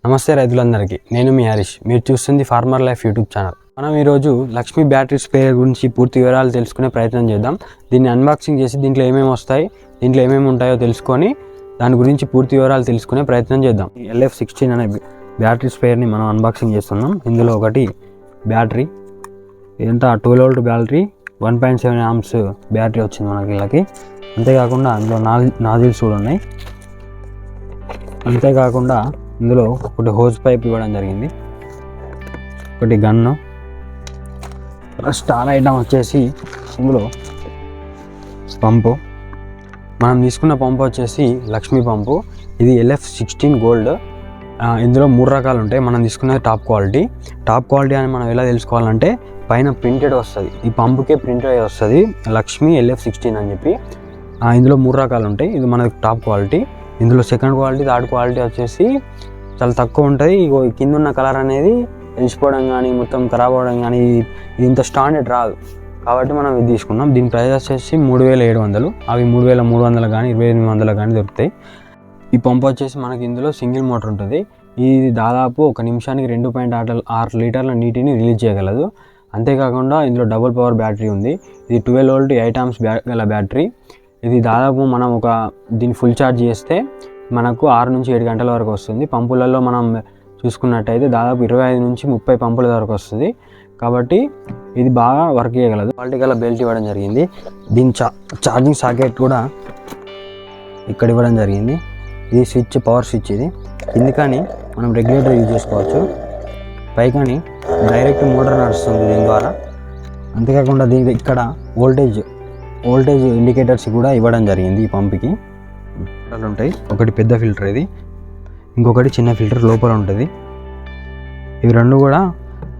నమస్తే రైతులందరికీ, నేను మీ హరీష్. మీరు చూస్తుంది ఫార్మర్ లైఫ్ యూట్యూబ్ ఛానల్. మనం ఈరోజు లక్ష్మీ బ్యాటరీ స్ప్రేయర్ గురించి పూర్తి వివరాలు తెలుసుకునే ప్రయత్నం చేద్దాం. దీన్ని అన్బాక్సింగ్ చేసి దీంట్లో ఏమేమి వస్తాయి, దీంట్లో ఏమేమి ఉంటాయో తెలుసుకొని దాని గురించి పూర్తి వివరాలు తెలుసుకునే ప్రయత్నం చేద్దాం. LF16 అనే బ్యాటరీ స్ప్రేయర్ని మనం అన్బాక్సింగ్ చేస్తున్నాం. ఇందులో ఒకటి బ్యాటరీ, ఇదంతా 12 వోల్ట్ బ్యాటరీ, 1.7 ఆంప్స్ బ్యాటరీ వచ్చింది మనకి వీళ్ళకి. అంతేకాకుండా అందులో నాజిల్స్ కూడా ఉన్నాయి. అంతేకాకుండా ఇందులో ఒకటి హోజ్ పైప్ ఇవ్వడం జరిగింది, ఒకటి గన్ను. స్టార్ ఐటమ్ వచ్చేసి ఇందులో పంపు. మనం తీసుకున్న పంపు వచ్చేసి లక్ష్మీ పంపు. ఇది LF16 గోల్డ్. ఇందులో 3 రకాలు ఉంటాయి. మనం తీసుకున్నది టాప్ క్వాలిటీ అని మనం ఎలా తెలుసుకోవాలంటే పైన ప్రింటెడ్ వస్తుంది. ఈ పంపుకే ప్రింటెడ్ వస్తుంది లక్ష్మీ LF16 అని చెప్పి. ఇందులో 3 రకాలు ఉంటాయి. ఇది మనకి టాప్ క్వాలిటీ. ఇందులో సెకండ్ క్వాలిటీ, థర్డ్ క్వాలిటీ వచ్చేసి చాలా తక్కువ ఉంటుంది. ఇగో కింద ఉన్న కలర్ అనేది వెలిసిపోవడం కానీ, మొత్తం ఖరాబ్ అవ్వడం కానీ, ఇది ఇంత స్టాండర్డ్ రాదు. కాబట్టి మనం ఇది తీసుకున్నాం. దీని ప్రైస్ వచ్చేసి 3700. అవి 3300 కానీ 2800 కానీ దొరుకుతాయి. ఈ పంపు వచ్చేసి మనకి ఇందులో సింగిల్ మోటార్ ఉంటుంది. ఇది దాదాపు ఒక నిమిషానికి 2.6 లీటర్ల నీటిని రిలీజ్ చేయగలదు. అంతేకాకుండా ఇందులో డబుల్ పవర్ బ్యాటరీ ఉంది. ఇది 12 వోల్ట్ 8 ఆంప్స్ గల బ్యాటరీ. ఇది దాదాపు మనం దీన్ని ఫుల్ ఛార్జ్ చేస్తే మనకు 6 నుంచి 7 గంటల వరకు వస్తుంది. పంపులలో మనం చూసుకున్నట్టయితే దాదాపు 25 నుంచి 30 పంపుల వరకు వస్తుంది. కాబట్టి ఇది బాగా వర్క్ చేయగలదు. క్వాలిటీ గల బెల్ట్ ఇవ్వడం జరిగింది. దీని ఛార్జింగ్ సాకెట్ కూడా ఇక్కడ ఇవ్వడం జరిగింది. ఇది స్విచ్, పవర్ స్విచ్. ఇది కిందికని మనం రెగ్యులేటర్ యూజ్ చేసుకోవచ్చు, పైకని డైరెక్ట్ మోటార్ నడుస్తుంది దీని ద్వారా. అంతేకాకుండా దీని ఇక్కడ వోల్టేజ్ ఇండికేటర్స్ కూడా ఇవ్వడం జరిగింది. ఈ పంపుకి ఉంటాయి. ఒకటి పెద్ద ఫిల్టర్, ఇది ఇంకొకటి చిన్న ఫిల్టర్ లోపల ఉంటుంది. ఇవి రెండు కూడా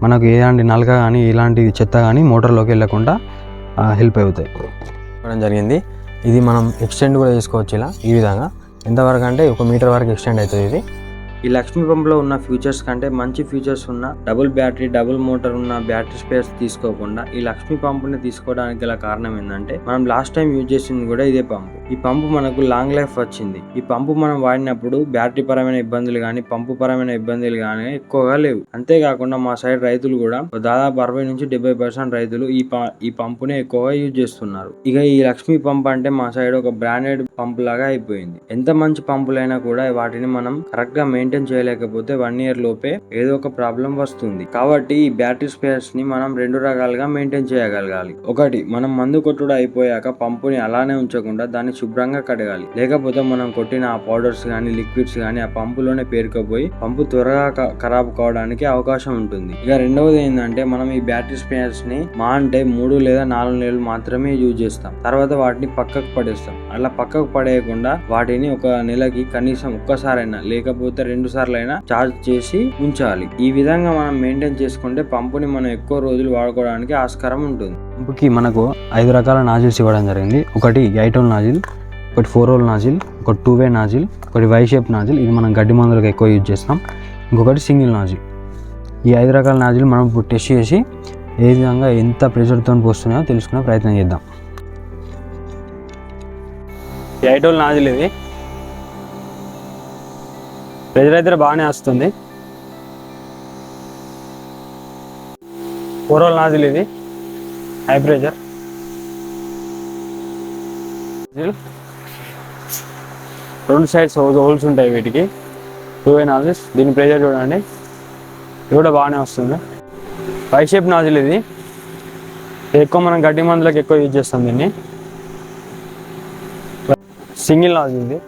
మనకు ఎలాంటి నలక కానీ ఇలాంటి చెత్త కానీ మోటార్లోకి వెళ్ళకుండా హెల్ప్ అవుతాయి ఇవ్వడం జరిగింది. ఇది మనం ఎక్స్టెండ్ కూడా చేసుకోవచ్చు ఇలా. ఈ విధంగా ఎంతవరకు అంటే 1 మీటర్ వరకు ఎక్స్టెండ్ అవుతుంది ఇది. ఈ లక్ష్మీ పంపులో ఉన్న ఫీచర్స్ కంటే మంచి ఫీచర్స్ ఉన్న డబుల్ బ్యాటరీ, డబుల్ మోటార్ ఉన్న బ్యాటరీ స్పేర్స్ తీసుకోకుండా ఈ లక్ష్మీ పంపుని తీసుకోవడానికి గల కారణం ఏంటంటే మనం లాస్ట్ టైం యూజ్ చేసింది కూడా ఇదే పంపు. ఈ పంపు మనకు లాంగ్ లైఫ్ వచ్చింది. ఈ పంపు మనం వాడినప్పుడు బ్యాటరీ పరమైన ఇబ్బందులు కానీ, పంపు పరమైన ఇబ్బందులు కానీ ఎక్కువగా లేవు. అంతేకాకుండా మా సైడ్ రైతులు కూడా దాదాపు 60 నుంచి 70% రైతులు ఈ పంపుని ఎక్కువగా యూజ్ చేస్తున్నారు. ఇక ఈ లక్ష్మీ పంప్ అంటే మా సైడ్ ఒక బ్రాండెడ్ పంపు లాగా అయిపోయింది. ఎంత మంచి పంపులైనా కూడా వాటిని మనం కరెక్ట్ గా మెయింటైన్ చేయలేకపోతే 1 ఇయర్ లోపే ఏదో ఒక ప్రాబ్లం వస్తుంది. కాబట్టి ఈ బ్యాటరీ స్పేర్స్ ని మనం 2 రకాలుగా మెయింటైన్ చేయగలగాలి. ఒకటి, మనం మందు కొట్టుడు అయిపోయాక పంపుని అలానే ఉంచకుండా దాన్ని శుభ్రంగా కడగాలి. లేకపోతే మనం కొట్టిన ఆ పౌడర్స్ కానీ, లిక్విడ్స్ కానీ ఆ పంపులోనే పేరుకుపోయి పంపు త్వరగా ఖరాబ్ కావడానికి అవకాశం ఉంటుంది. ఇక రెండవది ఏంటంటే మనం ఈ బ్యాటరీ స్పేర్స్ ని మా అంటే 3 లేదా 4 నెలలు మాత్రమే యూజ్ చేస్తాం. తర్వాత వాటిని పక్కకు పడేస్తాం. అలా పక్కకు పడేయకుండా వాటిని ఒక నెలకి కనీసం ఒక్కసారైనా లేకపోతే 2 సార్లైనా ఛార్జ్ చేసి ఉంచాలి. ఈ విధంగా మనం మెయింటైన్ చేసుకుంటే పంపుని మనం ఎక్కువ రోజులు వాడుకోవడానికి ఆస్కారం ఉంటుంది. పంపుకి మనకు 5 రకాల నాజిల్స్ ఇవ్వడం జరిగింది. ఒకటి 8 హోల్ నాజిల్, ఒకటి 4 హోల్ నాజిల్, ఒకటి 2-వే నాజిల్, ఒకటి వై షేప్ నాజిల్. ఇది మనం గడ్డి మందులకు ఎక్కువ యూజ్ చేస్తాం. ఇంకొకటి సింగిల్ నాజిల్. ఈ 5 రకాల నాజిల్ మనం ఇప్పుడు టెస్ట్ చేసి ఏ విధంగా ఎంత ప్రెషర్తో పోస్తున్నాయో తెలుసుకునే ప్రయత్నం చేద్దాం. 8 హోల్ నాజిల్ ఇది. ప్రెజర్ అయితే బాగానే వస్తుంది. 4 హోల్ నాజిల్ ఇది, హై ప్రెజర్. 2 సైడ్స్ హోల్స్ ఉంటాయి వీటికి. 2-వే నాజిల్స్. దీని ప్రెజర్ చూడండి, ఇది కూడా బాగానే వస్తుంది. వై షేప్ నాజిల్ ఇది ఎక్కువ మనం గడ్డి మందులకు ఎక్కువ యూజ్ చేస్తాం దీన్ని. సింగిల్ నాజిల్ ఇది.